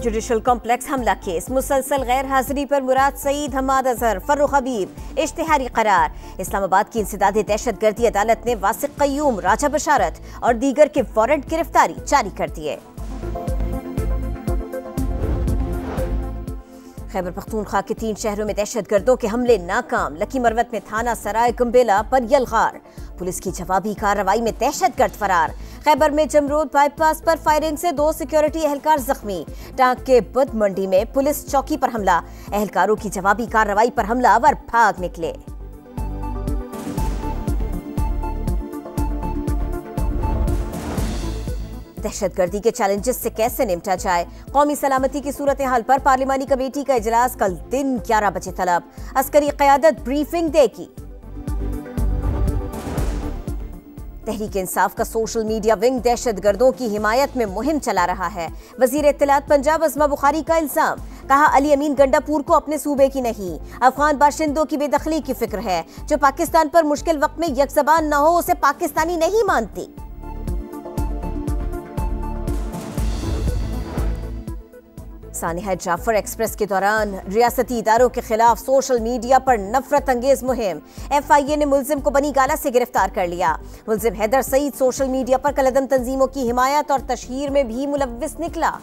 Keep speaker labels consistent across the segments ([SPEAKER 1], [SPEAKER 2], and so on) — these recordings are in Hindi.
[SPEAKER 1] जुडिशल कॉम्प्लेक्स हमला केस, मुसलसल गैर हाजिरी पर मुराद सईद, हम्माद अजहर, फर्रुख हबीब इश्तिहारी करार। इस्लामाबाद की इंसदादी दहशतगर्दी अदालत ने वासिक कय्यूम, राजा बशारत और दीगर के वारंट गिरफ्तारी जारी कर दिए। खैबर पख्तूनख्वा के 3 शहरों में दहशतगर्दों के हमले नाकाम, लकी मरवत में थाना सराय कुंबेला पर यलगार, पुलिस की जवाबी कार्रवाई में दहशतगर्द फरार। खैबर में जमरूद बाईपास पर फायरिंग से 2 सिक्योरिटी एहलकार जख्मी। टांग के बुध मंडी में पुलिस चौकी पर हमला, एहलकारों की जवाबी कार्रवाई पर हमलावर भाग निकले। दहशतगर्दी के चैलेंजेस से कैसे निपटा जाए, कौमी सलामती की सूरत हाल पर पार्लिमानी कमेटी का इजलास कल दिन 11 बजे तलब, अस्करी क़यादत ब्रीफिंग देगी। तहरीक इंसाफ का सोशल मीडिया विंग दहशतगर्दों की हिमायत में मुहिम चला रहा है। वजीर इत्तलात पंजाब अज़मा बुखारी का इल्जाम, कहा अली अमीन गंडापुर को अपने सूबे की नहीं, अफगान बाशिंदों की बेदखली की फिक्र है। जो पाकिस्तान पर मुश्किल वक्त में यकज़बान न हो उसे पाकिस्तानी नहीं मानती। सानिया जाफर एक्सप्रेस के दौरान रियासती इदारों के खिलाफ सोशल मीडिया पर नफरत अंगेज मुहिम, FIA ने मुल्जिम को बनी गाला से गिरफ्तार कर लिया। मुल्जिम हैदर सईद सोशल मीडिया पर कलदम तंजीमों की हिमायत और तशहीर में भी मुलव्विस निकला।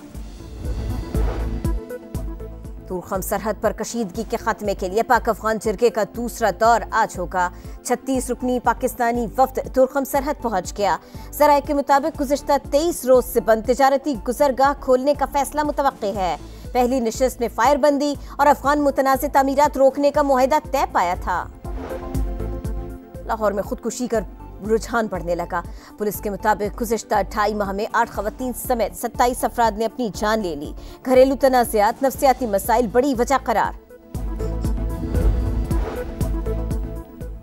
[SPEAKER 1] तुर्खम सरहद पर कशीदगी के खात्मे के लिए पाक अफगान जिरगे का दूसरा दौर आज होगा। 36 रुकनी पाकिस्तानी वफ्द तुर्खम सरहद पहुंच गया। ज़राए के मुताबिक गुज़िश्ता 23 रोज से बंद तिजारती गुजरगाह खोलने का फैसला मुतवक्के है। पहली नशिस्त में फायरबंदी और अफगान मुतनाज़ तामीरात रोकने का मुआहिदा तय पाया था। लाहौर में खुदकुशी कर रुझान बढ़ने लगा। पुलिस के मुताबिक गुज़िश्ता 2.5 माह में 8 ख़वातीन समेत 27 अफराद ने अपनी जान ले ली। घरेलू तनाज़ात, नफ्सियाती मसाइल बड़ी वजह करार।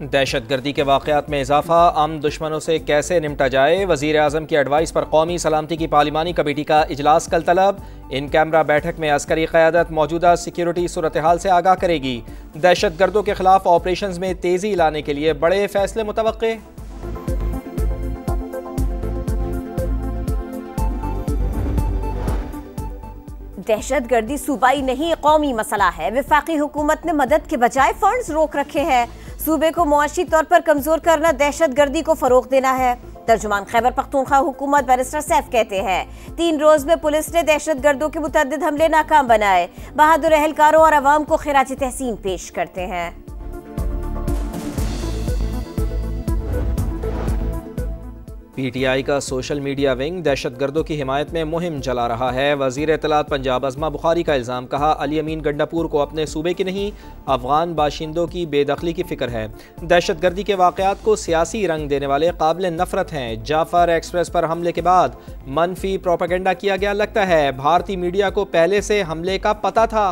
[SPEAKER 2] दहशतगर्दी के वाक़यात में इजाफा, आम दुश्मनों से कैसे निपटा जाए, वज़ीर आज़म की एडवाइस पर कौमी सलामती की पार्लिमानी कमेटी का इजलास कल तलब। इन कैमरा बैठक में अस्करी क़यादत मौजूदा सिक्योरिटी सूरत हाल से आगाह करेगी। दहशतगर्दों के खिलाफ ऑपरेशन में तेज़ी लाने के लिए बड़े फैसले मुतवक्के।
[SPEAKER 1] दहशतगर्दी सूबाई नहीं कौमी मसला है। वफाकी हुकूमत ने मदद के बजाय फंड्स रोक रखे हैं। सूबे को मुआशी तौर पर कमजोर करना दहशतगर्दी को फरोग देना है। तर्जुमान खैबर पख्तूनख्वा हुकूमत बैरिस्टर सैफ कहते हैं 3 रोज में पुलिस ने दहशतगर्दों के मुतअद्दिद हमले नाकाम बनाए। बहादुर एहलकारों और अवाम को खिराज तहसीन पेश करते हैं।
[SPEAKER 2] PTI का सोशल मीडिया विंग दहशतगर्दों की हिमायत में मुहिम चला रहा है। वज़ीर इत्तलात पंजाब अज़मा बुखारी का इल्ज़ाम, कहा अली अमीन गंडापुर को अपने सूबे की नहीं, अफगान बाशिंदों की बेदखली की फिक्र है। दहशतगर्दी के वाक़यात को सियासी रंग देने वाले काबिल नफरत हैं। जाफर एक्सप्रेस पर हमले के बाद मनफी प्रोपेगेंडा किया गया, लगता है भारतीय मीडिया को पहले से हमले का पता था।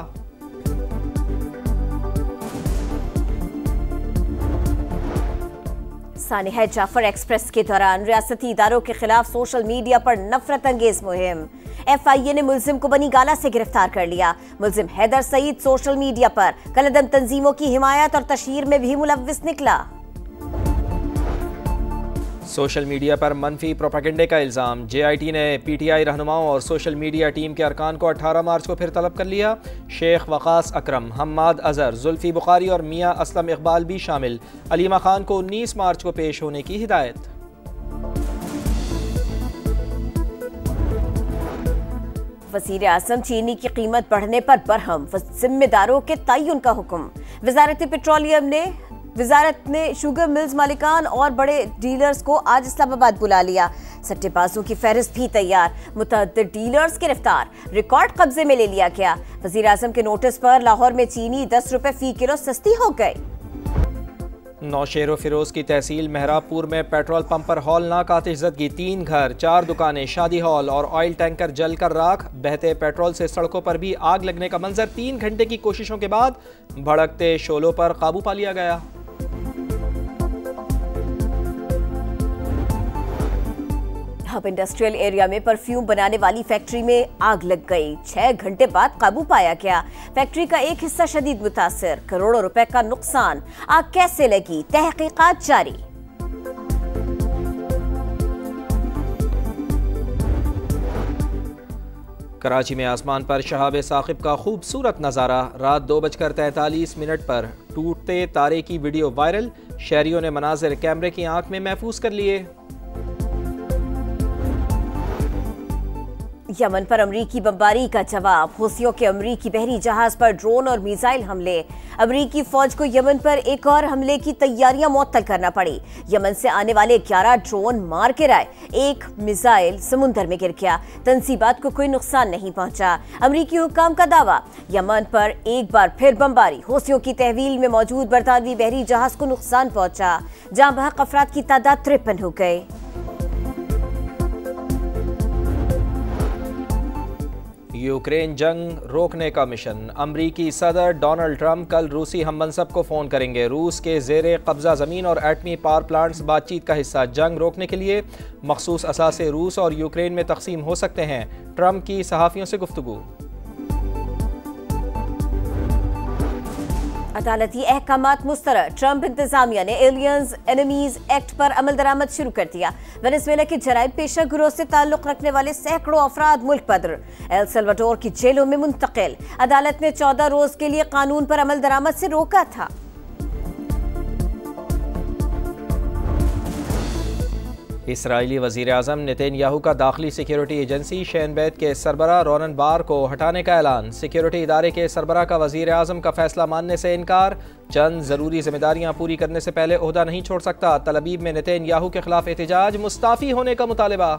[SPEAKER 1] सानिया जाफर एक्सप्रेस के दौरान रियासती इदारों के खिलाफ सोशल मीडिया पर नफरत अंगेज मुहिम, FIA ने मुल्जिम को बनी गाला से गिरफ्तार कर लिया। मुल्जिम हैदर सईद सोशल मीडिया पर कलदम तंजीमों की हिमायत और तशहीर में भी मुलव्विस निकला।
[SPEAKER 2] सोशल मीडिया पर मनफी प्रोपेगेंडे का इल्ज़ाम, JIT ने PTI रहनुमाओं और सोशल मीडिया टीम के अरकान को 18 मार्च को फिर तलब कर लिया। शेख वक़ास अकरम, हम्माद अजहर, जुल्फी बुखारी और मियाँ असलम इकबाल भी शामिल। अलीमा खान को 19 मार्च को पेश होने की हिदायत।
[SPEAKER 1] वज़ीर आज़म चीनी की कीमत बढ़ने पर बरहम, जिम्मेदारों के तयन का हुक्म। वजारत ने शुगर मिल्स मालिकान और बड़े डीलर्स को आज इस्लामाबाद बुला लिया। सट्टेबाजों की फहरिस्त भी तैयार, मुतअद्दिद डीलर्स गिरफ्तार, रिकॉर्ड कब्जे में ले लिया गया। वज़ीर आज़म के नोटिस पर लाहौर में चीनी 10 रुपए फी किलो सस्ती हो गई।
[SPEAKER 2] नौशेर फिरोज की तहसील मेहराबपुर में पेट्रोल पंप पर हौलनाक आतिशज़दगी, 3 घर, 4 दुकानें, शादी हॉल और ऑयल टैंकर जलकर राख। बहते पेट्रोल से सड़कों पर भी आग लगने का मंजर। 3 घंटे की कोशिशों के बाद भड़कते शोलों पर काबू पा लिया गया।
[SPEAKER 1] हब इंडस्ट्रियल एरिया में परफ्यूम बनाने वाली फैक्ट्री में आग लग गई। 6 घंटे बाद काबू पाया गया। फैक्ट्री का एक हिस्सा शदीद मुतासिर, करोड़ों रुपए का नुकसान। आग कैसे लगी, तहकीकात जारी।
[SPEAKER 2] कराची में आसमान पर शहाब साकिब का खूबसूरत नज़ारा। रात 2:43 पर टूटते तारे की वीडियो वायरल। शहरियों ने मनाजिर कैमरे की आंख में महफूज कर लिए।
[SPEAKER 1] यमन पर अमरीकी बमबारी का जवाब। हूसियों के अमरीकी बहरी जहाज पर ड्रोन और मिसाइल हमले। अमरीकी फौज को यमन पर एक और हमले की तैयारियां मुअत्तल करना पड़ी। यमन से आने वाले 11 ड्रोन मार गिराए। एक मिसाइल समुंदर में गिर गया। तंसीबात को कोई नुकसान नहीं पहुंचा। अमरीकी हुक्काम का दावा, यमन पर एक बार फिर बमबारी। हूसियों की तहवील में मौजूद बरतानवी बहरी जहाज को नुकसान पहुंचा। जाँ बहक अफराद की तादाद 53 हो गई।
[SPEAKER 2] यूक्रेन जंग रोकने का मिशन। अमरीकी सदर डोनाल्ड ट्रंप कल रूसी हममनसब को फ़ोन करेंगे। रूस के ज़ेरे कब्ज़ा ज़मीन और एटमी पावर प्लांट्स बातचीत का हिस्सा। जंग रोकने के लिए मखसूस असासे रूस और यूक्रेन में तकसीम हो सकते हैं। ट्रंप की सहाफ़ियों से गुफ्तगू।
[SPEAKER 1] अदालती अहकामात मुस्तरद। ट्रंप इंतजामिया ने एलियंस एनिमीज एक्ट पर अमल दरामद शुरू कर दिया। वेनेजुएला के जराइम पेशा गिरोह से ताल्लुक रखने वाले सैकड़ों अफराद मुल्क बदर। एल सल्वाडोर की जेलों में मुंतकिल। अदालत ने 14 रोज के लिए कानून पर अमल दरामद से रोका था।
[SPEAKER 2] इसराइली वज़ीर आज़म नेतन्याहू का दाखिली सिक्योरिटी एजेंसी शेन बेत के सरबराह रोनन बार को हटाने का ऐलान। सिक्योरिटी इदारे के सरबराह का वज़ीर आज़म का फैसला मानने से इनकार। चंद ज़रूरी जिम्मेदारियां पूरी करने से पहले ओहदा नहीं छोड़ सकता। तलबीब में नेतन्याहू के खिलाफ एहतजाज। मुस्ताफ़ी होने का मुतालबा।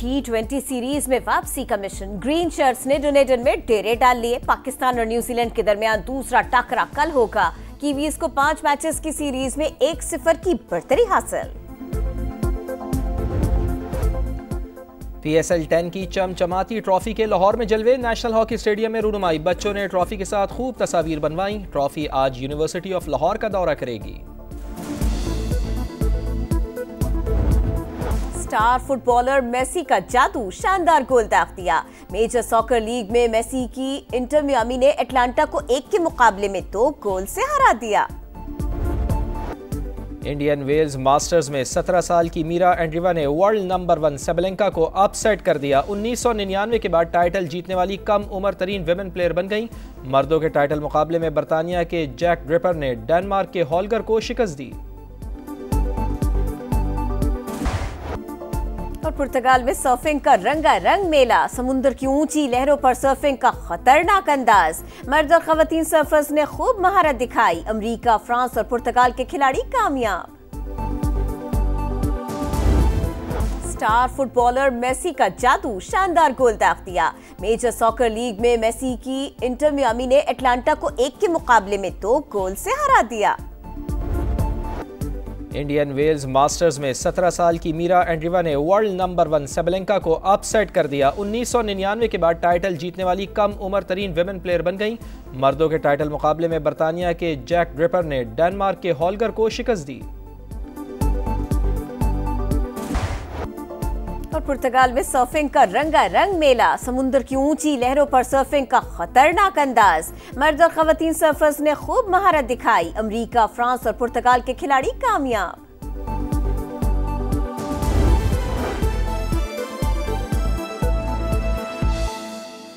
[SPEAKER 1] T20 सीरीज में वापसी का मिशन। ग्रीन शर्ट्स ने डुनेडन में डेरे डाल लिए। पाकिस्तान और न्यूजीलैंड के दरमियान दूसरा टकरा कल होगा। कीवीज को 5 मैचेस की सीरीज में 1-0 की बढ़तरी हासिल।
[SPEAKER 2] PSL 10 की चमचमाती ट्रॉफी के लाहौर में जलवे। नेशनल हॉकी स्टेडियम में रूनुमाई। बच्चों ने ट्रॉफी के साथ खूब तस्वीर बनवाई। ट्रॉफी आज यूनिवर्सिटी ऑफ लाहौर का दौरा करेगी।
[SPEAKER 1] स्टार फुटबॉलर मेसी का जादू, शानदार गोल दाग दिया। मेजर सॉकर लीग में मेसी की इंटर मियामी ने एटलांटा को 1 के मुकाबले में 2 गोल से हरा दिया।
[SPEAKER 2] इंडियन वेल्स मास्टर्स में 17 साल की मीरा एंड्रीवा ने वर्ल्ड नंबर 1 सेबलेंका को अपसेट कर दिया। 1999 के बाद टाइटल जीतने वाली कम उम्र तरीन विमेन प्लेयर बन गई। मर्दों के टाइटल मुकाबले में बरतानिया के जैक ड्रिपर ने डेनमार्क के हॉलगर को शिकस्त दी।
[SPEAKER 1] और पुर्तगाल में सर्फिंग का रंगारंग मेला। समुद्र की ऊंची लहरों पर सर्फिंग का खतरनाक अंदाज। मर्द और खवातीन सर्फर्स ने खूब महारत दिखाई। अमेरिका, फ्रांस और पुर्तगाल के खिलाड़ी कामयाब। स्टार फुटबॉलर मेसी का जादू, शानदार गोल दाग दिया। मेजर सॉकर लीग में मेसी की इंटर मियामी ने एटलांटा को 1 के मुकाबले में 2 गोल से हरा दिया।
[SPEAKER 2] इंडियन वेल्स मास्टर्स में 17 साल की मीरा एंड्रीवा ने वर्ल्ड नंबर 1 सेबलेंका को अपसेट कर दिया। 1999 के बाद टाइटल जीतने वाली कम उम्र तरीन विमेन प्लेयर बन गई। मर्दों के टाइटल मुकाबले में बरतानिया के जैक ड्रिपर ने डेनमार्क के हॉलगर को शिकस्त दी।
[SPEAKER 1] और पुर्तगाल में सर्फिंग का रंगारंग मेला। समुद्र की ऊंची लहरों पर सर्फिंग का खतरनाक अंदाज। मर्द और खवातीन सर्फर्स ने खूब महारत दिखाई। अमेरिका, फ्रांस और पुर्तगाल के खिलाड़ी कामयाब।